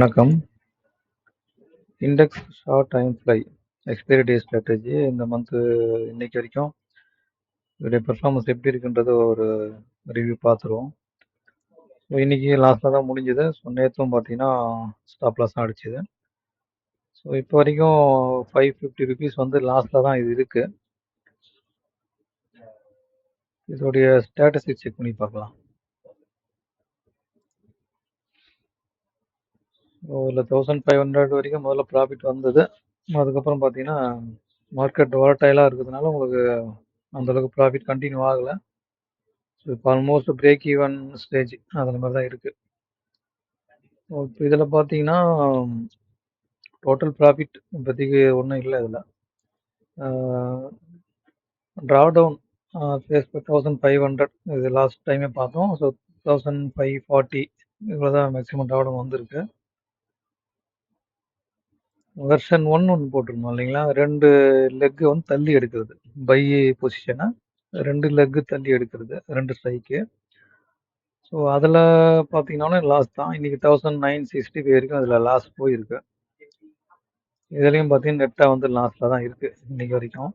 வணக்கம். Index short time fly expiry டே strategy இந்த month இன்னைக்கு வரைக்கும் இதோடைய பெர்ஃபார்மன்ஸ் எப்படி இருக்குன்றது ஒரு ரிவ்யூ பார்த்துருவோம். ஸோ இன்னைக்கு லாஸ்ட்டில் தான் முடிஞ்சுது. ஸோ நேற்றும் பார்த்தீங்கன்னா ஸ்டாப் லாஸ் தான் அடிச்சுது. ஸோ இப்போ வரைக்கும் ₹550 வந்து லாஸ்ட்டில் தான் இது இருக்குது. இதோடைய ஸ்டேட்டஸை செக் பண்ணி பார்க்கலாம். இதில் 1500 வரைக்கும் முதல்ல ப்ராஃபிட் வந்தது. அதுக்கப்புறம் பார்த்தீங்கன்னா மார்க்கெட் வாலட்டைலாக இருக்கிறதுனால உங்களுக்கு அந்தளவுக்கு ப்ராஃபிட் கண்டினியூ ஆகலை. ஸோ இப்போ ஆல்மோஸ்ட் பிரேக் ஈவன் ஸ்டேஜ் அதில் மாதிரி தான் இருக்குது. இப்போ இதில் பார்த்தீங்கன்னா டோட்டல் ப்ராஃபிட் இப்போதைக்கு ஒன்றும் இல்லை. இதில் ட்ராடவுன் ஃபேஸ் 1500 இது லாஸ்ட் டைமே பார்த்தோம். ஸோ 1540 இவ்வளோ தான் மேக்ஸிமம் ட்ராடவுன் வந்திருக்கு. வெர்ஷன் 1 ஒன்று போட்டிருந்தோம் இல்லைங்களா, 2 லெக்கு வந்து தள்ளி எடுக்கிறது, பை பொசிஷனை 2 லெக்கு தள்ளி எடுக்கிறது, 2 ஸ்ட்ரைக்கு. ஸோ அதில் பார்த்தீங்கன்னா லாஸ் தான். இன்றைக்கி 1960 வரைக்கும் அதில் லாஸ் போயிருக்கு. இதுலேயும் பார்த்தீங்கன்னா நெட்டாக வந்து லாஸில் தான் இருக்குது இன்றைக்கி வரைக்கும்.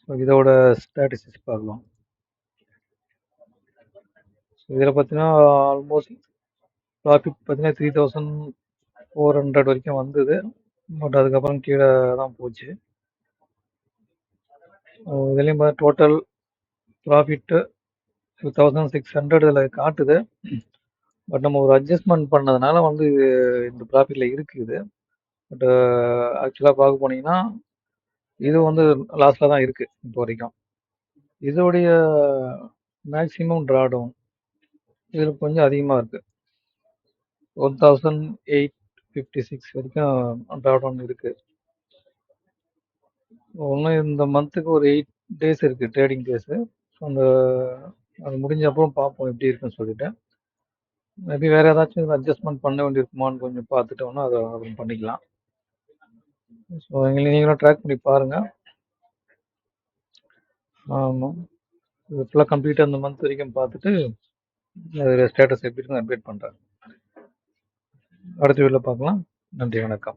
ஸோ இதோட ஸ்டாட்டிஸ்டிக்ஸ் பார்க்கலாம். ஸோ இதில் பார்த்தீங்கன்னா ஆல்மோஸ்ட் ப்ராஃபிட் பார்த்தீங்கன்னா 3400 வரைக்கும் வந்தது. பட் அதுக்கப்புறம் கீழே தான் போச்சு. இதுலேயும் பார்த்தா டோட்டல் ப்ராஃபிட்டு 2600 இதில் காட்டுது. பட் நம்ம ஒரு அட்ஜஸ்ட்மெண்ட் பண்ணதுனால வந்து இந்த ப்ராஃபிட்டில் இருக்குது. பட் ஆக்சுவலாக பார்க்க போனீங்கன்னா இது வந்து லாஸில் தான் இருக்குது இப்போ வரைக்கும். இதோடைய மேக்ஸிமம் ட்ராடவுன் இதில் கொஞ்சம் அதிகமாக இருக்குது. 1856 வரைக்கும் ட்ராடவுன் இருக்குது. ஒன்றும் இந்த மந்த்துக்கு ஒரு 8 டேஸ் இருக்குது ட்ரேடிங் டேஸு. அந்த அது முடிஞ்ச அப்புறம் பார்ப்போம் எப்படி இருக்குன்னு சொல்லிட்டு. மேபி வேறு ஏதாச்சும் அட்ஜஸ்ட்மெண்ட் பண்ண வேண்டியிருக்குமான்னு கொஞ்சம் பார்த்துட்டோம்னா அதை அப்புறம் பண்ணிக்கலாம். ஸோ நீங்களும் ட்ராக் பண்ணி பாருங்கள். ஆமாம், இது ஃபுல்லாக கம்ப்ளீட்டாக இந்த மந்த் வரைக்கும் பார்த்துட்டு ஸ்டேட்டஸ் எப்படி இருக்குன்னு அப்டேட் பண்ணுறேன். அடுத்த வீடியோவில் பார்க்கலாம். நன்றி, வணக்கம்.